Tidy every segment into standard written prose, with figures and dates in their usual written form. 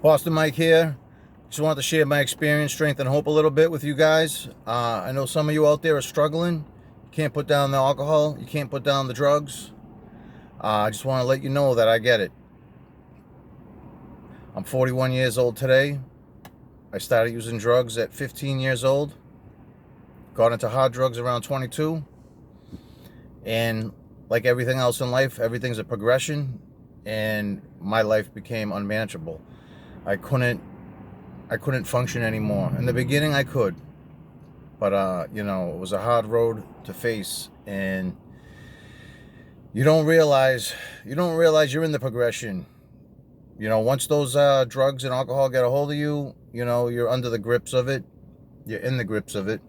Boston Mike here. Just wanted to share my experience, strength, and hope a little bit with you guys. I know some of you out there are struggling. You can't put down the alcohol. You can't put down the drugs. I just want to let you know that I get it. I'm 41 years old today. I started using drugs at 15 years old. Got into hard drugs around 22. And like everything else in life, everything's a progression. And my life became unmanageable. I couldn't function anymore. In the beginning I could, but it was a hard road to face, and you don't realize you're in the progression. Once those drugs and alcohol get a hold of you, you're under the grips of it. You're in the grips of it.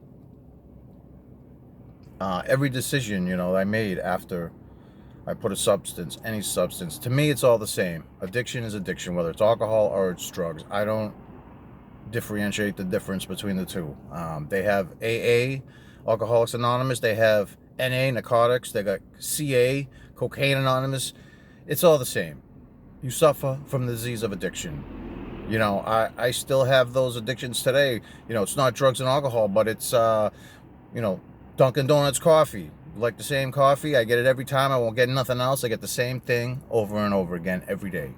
Every decision, I made after I put any substance, to me it's all the same. Addiction is addiction, whether it's alcohol or it's drugs. I don't differentiate the difference between the two. They have AA, Alcoholics Anonymous. They have NA, Narcotics. They got CA, Cocaine Anonymous. It's all the same. You suffer from the disease of addiction. I still have those addictions today. It's not drugs and alcohol, but it's Dunkin' Donuts coffee. Like the same coffee, I get it every time. I won't get nothing else. I get the same thing over and over again every day.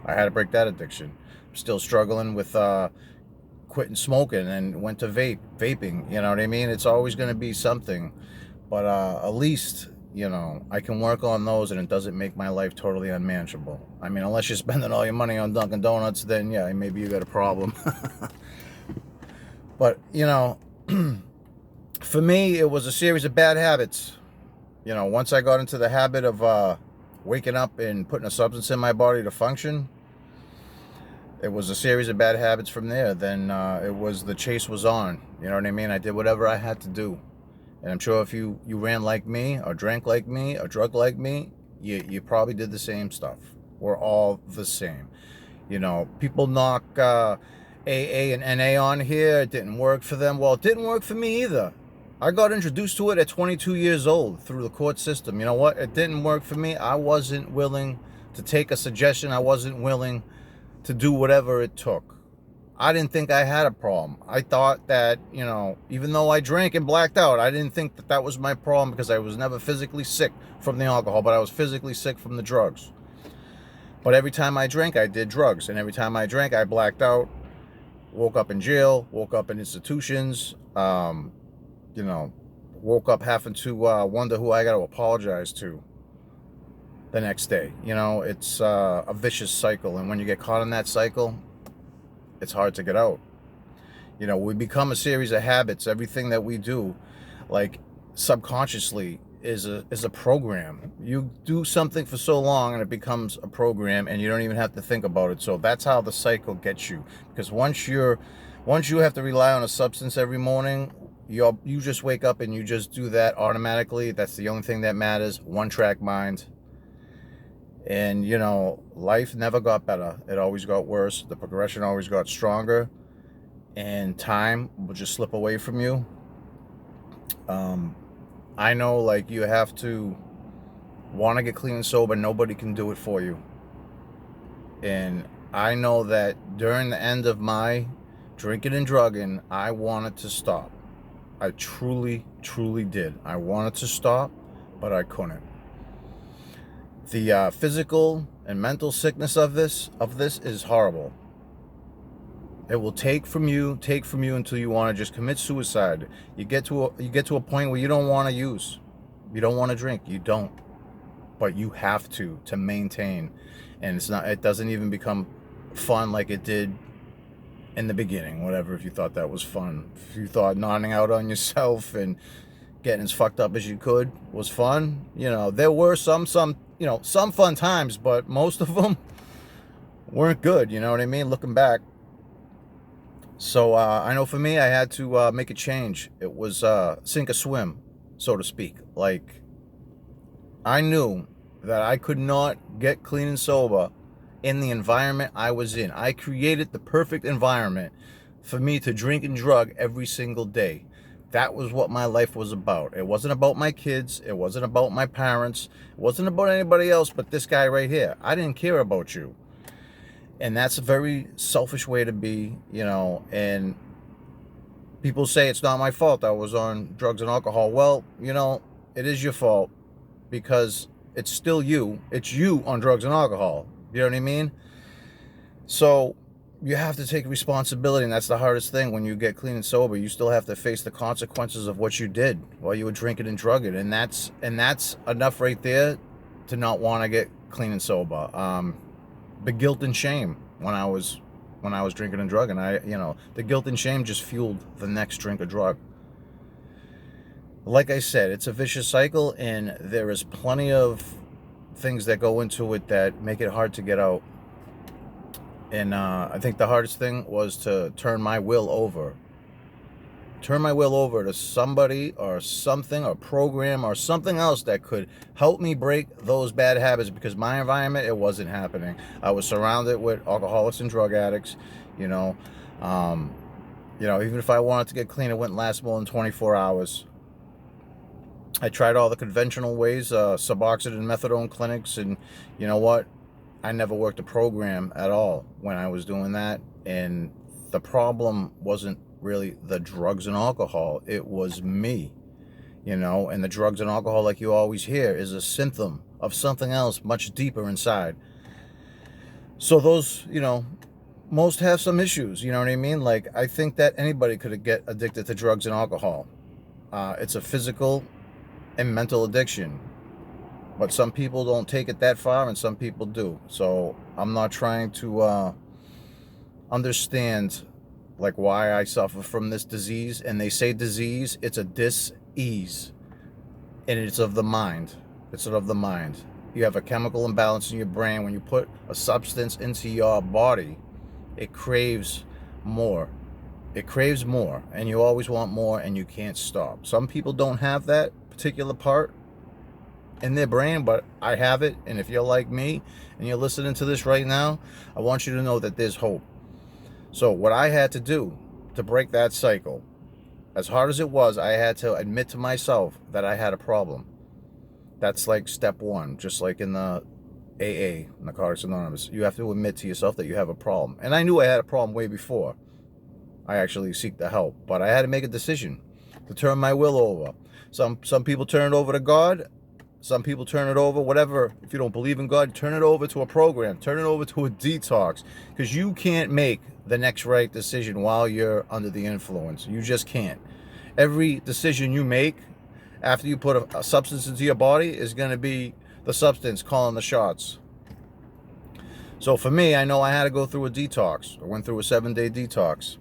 I had to break that addiction. I'm still struggling with quitting smoking and went to vaping. You know what I mean? It's always going to be something, but at least I can work on those, and it doesn't make my life totally unmanageable. I mean, unless you're spending all your money on Dunkin' Donuts, then yeah, maybe you got a problem. But for me, it was a series of bad habits. Once I got into the habit of waking up and putting a substance in my body to function, it was a series of bad habits from there. Then the chase was on. You know what I mean? I did whatever I had to do. And I'm sure if you ran like me, or drank like me, or drug like me, you probably did the same stuff. We're all the same. People knock AA and NA on here. It didn't work for them. Well, it didn't work for me either. I got introduced to it at 22 years old through the court system. You know what? It didn't work for me. I wasn't willing to take a suggestion. I wasn't willing to do whatever it took. I didn't think I had a problem. I thought that, even though I drank and blacked out, I didn't think that was my problem, because I was never physically sick from the alcohol, but I was physically sick from the drugs. But every time I drank, I did drugs. And every time I drank, I blacked out, woke up in jail, woke up in institutions, woke up having to wonder who I got to apologize to the next day. It's a vicious cycle. And when you get caught in that cycle, it's hard to get out. We become a series of habits. Everything that we do, like subconsciously, is a program. You do something for so long and it becomes a program, and you don't even have to think about it. So that's how the cycle gets you. Because once you have to rely on a substance every morning, you just wake up and you just do that automatically. That's the only thing that matters. One-track mind. And life never got better. It always got worse. The progression always got stronger, and time will just slip away from you. I know, like, you have to want to get clean and sober. Nobody can do it for you. And I know that during the end of my drinking and drugging, I wanted to stop. I truly, truly did. I wanted to stop, but I couldn't. The physical and mental sickness of this is horrible. It will take from you until you want to just commit suicide. You get to a point where you don't want to use, you don't want to drink, you don't, but you have to maintain. And it doesn't even become fun like it did in the beginning. Whatever, if you thought that was fun, if you thought nodding out on yourself and getting as fucked up as you could was fun, there were some fun times, but most of them weren't good. You know what I mean? Looking back. So I know for me, I had to make a change. It was sink or swim, so to speak. Like, I knew that I could not get clean and sober in the environment I was in. I created the perfect environment for me to drink and drug every single day. That was what my life was about. It wasn't about my kids. It wasn't about my parents. It wasn't about anybody else but this guy right here. I didn't care about you. And that's a very selfish way to be, you know. And people say it's not my fault I was on drugs and alcohol. Well, you know, it is your fault, because it's still you. It's you on drugs and alcohol. You know what I mean? So you have to take responsibility, and that's the hardest thing. When you get clean and sober, you still have to face the consequences of what you did while you were drinking and drugging, and that's enough right there to not want to get clean and sober. The guilt and shame when I was drinking and drugging, the guilt and shame just fueled the next drink or drug. Like I said, it's a vicious cycle, and there is plenty of things that go into it that make it hard to get out. And I think the hardest thing was to turn my will over to somebody or something, or program or something else that could help me break those bad habits, because my environment, it wasn't happening. I was surrounded with alcoholics and drug addicts, you know. Even if I wanted to get clean, it wouldn't last more than 24 hours. I tried all the conventional ways, Suboxone and methadone clinics, and you know what? I never worked a program at all when I was doing that. And the problem wasn't really the drugs and alcohol. It was me, you know. And the drugs and alcohol, like you always hear, is a symptom of something else much deeper inside. So those, most have some issues, you know what I mean? Like, I think that anybody could get addicted to drugs and alcohol. It's a physical and mental addiction. But some people don't take it that far, and some people do. So I'm not trying to understand like why I suffer from this disease. And they say disease, it's a dis-ease. And it's of the mind. It's of the mind. You have a chemical imbalance in your brain. When you put a substance into your body, it craves more. It craves more. And you always want more, and you can't stop. Some people don't have that particular part in their brain, but I have it. And if you're like me and you're listening to this right now, I want you to know that there's hope. So what I had to do to break that cycle, as hard as it was, I had to admit to myself that I had a problem. That's like step one, just like in the AA, Narcotics Anonymous. You have to admit to yourself that you have a problem. And I knew I had a problem way before I actually seek the help, but I had to make a decision to turn my will over. Some people turn it over to God. Some people turn it over, whatever. If you don't believe in God, turn it over to a program. Turn it over to a detox. Because you can't make the next right decision while you're under the influence. You just can't. Every decision you make after you put a substance into your body is going to be the substance calling the shots. So for me, I know I had to go through a detox. I went through a 7-day detox.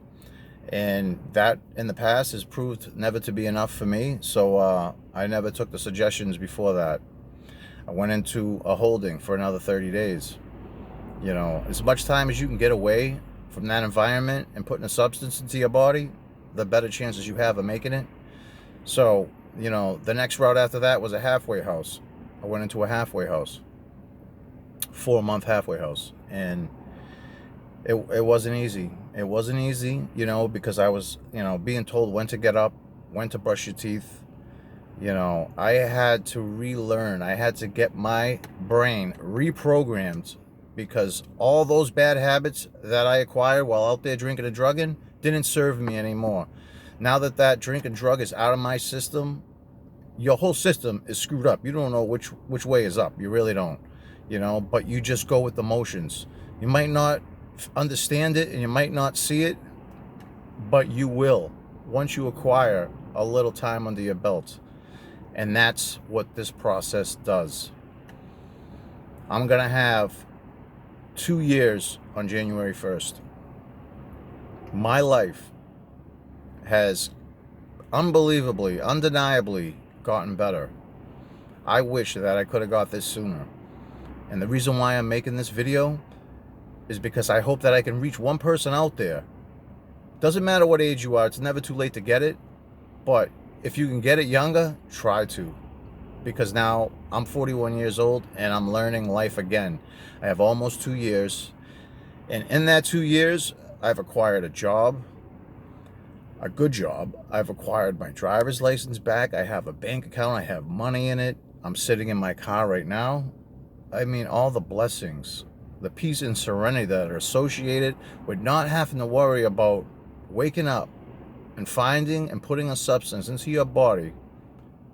And that in the past has proved never to be enough for me. So I never took the suggestions before that. I went into a holding for another 30 days. You know, as much time as you can get away from that environment and putting a substance into your body, the better chances you have of making it. So, the next route after that was a halfway house. I went into a halfway house, 4-month halfway house. And it wasn't easy. It wasn't easy, because I was, being told when to get up, when to brush your teeth. I had to relearn. I had to get my brain reprogrammed, because all those bad habits that I acquired while out there drinking and drugging didn't serve me anymore. Now that drink and drug is out of my system, your whole system is screwed up. You don't know which way is up. You really don't, but you just go with the motions. You might not understand it and you might not see it, but you will once you acquire a little time under your belt. And that's what this process does. I'm gonna have 2 years on January 1st. My life has unbelievably, undeniably gotten better. I wish that I could have got this sooner. And the reason why I'm making this video is because I hope that I can reach one person out there. Doesn't matter what age you are, it's never too late to get it. But if you can get it younger, try to. Because now I'm 41 years old and I'm learning life again. I have almost 2 years. And in that 2 years, I've acquired a job, a good job. I've acquired my driver's license back. I have a bank account. I have money in it. I'm sitting in my car right now. I mean, all the blessings the peace and serenity that are associated with not having to worry about waking up and finding and putting a substance into your body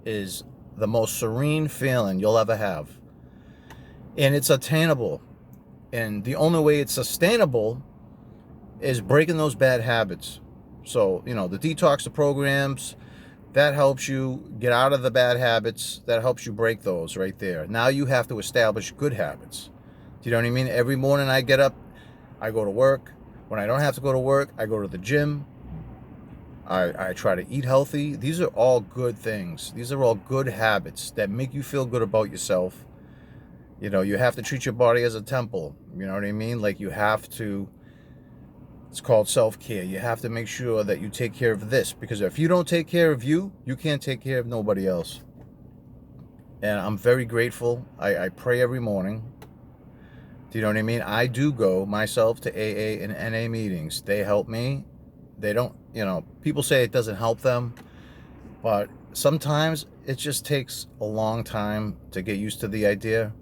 is the most serene feeling you'll ever have. And it's attainable. And the only way it's sustainable is breaking those bad habits. So, the detox, the programs, that helps you get out of the bad habits. That helps you break those right there. Now you have to establish good habits. Do you know what I mean? Every morning I get up, I go to work. When I don't have to go to work, I go to the gym. I try to eat healthy. These are all good things. These are all good habits that make you feel good about yourself. You have to treat your body as a temple. You know what I mean? Like you have to, it's called self-care. You have to make sure that you take care of this, because if you don't take care of you, you can't take care of nobody else. And I'm very grateful. I pray every morning. Do you know what I mean? I do go myself to AA and NA meetings. They help me. They don't, people say it doesn't help them, but sometimes it just takes a long time to get used to the idea.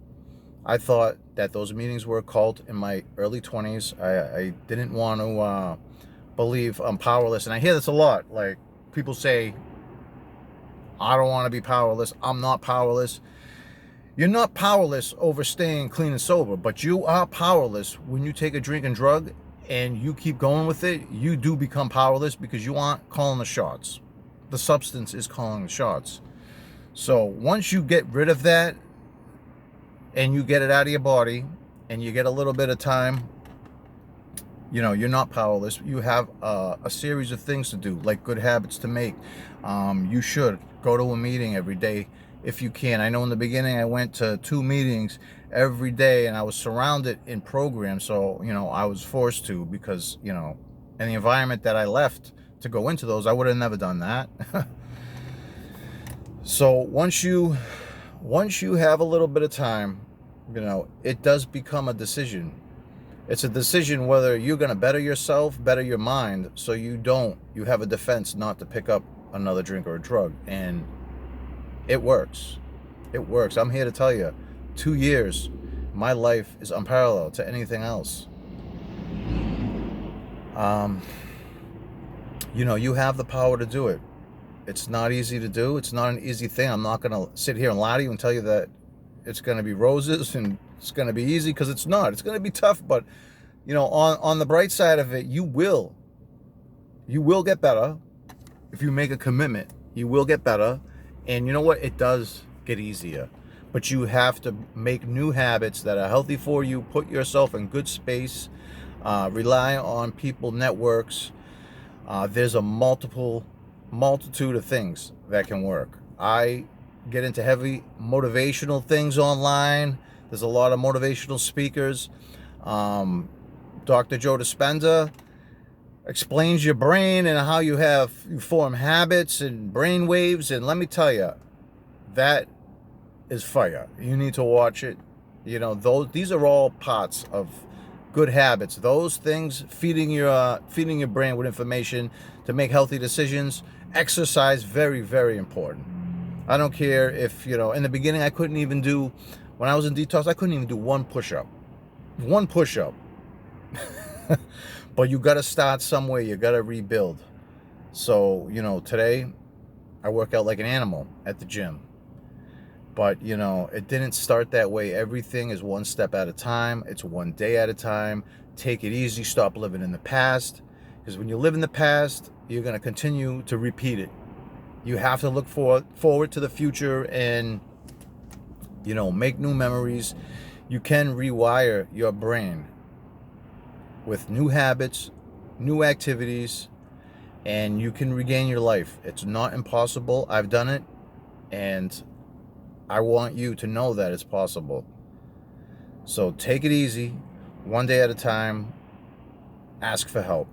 I thought that those meetings were a cult in my early 20s. I didn't want to believe I'm powerless. And I hear this a lot. Like, people say, I don't want to be powerless. I'm not powerless. You're not powerless over staying clean and sober, but you are powerless when you take a drink and drug and you keep going with it. You do become powerless because you aren't calling the shots. The substance is calling the shots. So once you get rid of that, and you get it out of your body, and you get a little bit of time, you're not powerless. You have a series of things to do, like good habits to make. You should go to a meeting every day if you can. I know in the beginning I went to 2 meetings every day, and I was surrounded in programs, so I was forced to, because in the environment that I left to go into those, I would have never done that. So once you have a little bit of time, it does become a decision. It's a decision whether you're going to better yourself, better your mind, so you have a defense not to pick up another drink or a drug. And it works. It works. I'm here to tell you, 2 years, my life is unparalleled to anything else. You have the power to do it. It's not easy to do. It's not an easy thing. I'm not going to sit here and lie to you and tell you that it's going to be roses and it's going to be easy, because it's not. It's going to be tough, but on the bright side of it, you will get better. If you make a commitment, you will get better. And you know what? It does get easier, but you have to make new habits that are healthy for you. Put yourself in good space. Rely on people, networks. There's a multitude of things that can work. I get into heavy motivational things online. There's a lot of motivational speakers. Dr. Joe Dispenza explains your brain and how you form habits and brain waves. And let me tell you, that is fire. You need to watch it. These are all parts of good habits. Those things, feeding your brain with information to make healthy decisions. Exercise, very, very important. I don't care if, in the beginning when I was in detox, I couldn't even do one push-up. One push-up. But you got to start somewhere. You got to rebuild. So, today I work out like an animal at the gym. But, it didn't start that way. Everything is one step at a time. It's one day at a time. Take it easy. Stop living in the past. Because when you live in the past, you're going to continue to repeat it. You have to look forward to the future and, make new memories. You can rewire your brain with new habits, new activities, and you can regain your life. It's not impossible. I've done it, and I want you to know that it's possible. So take it easy, one day at a time. Ask for help.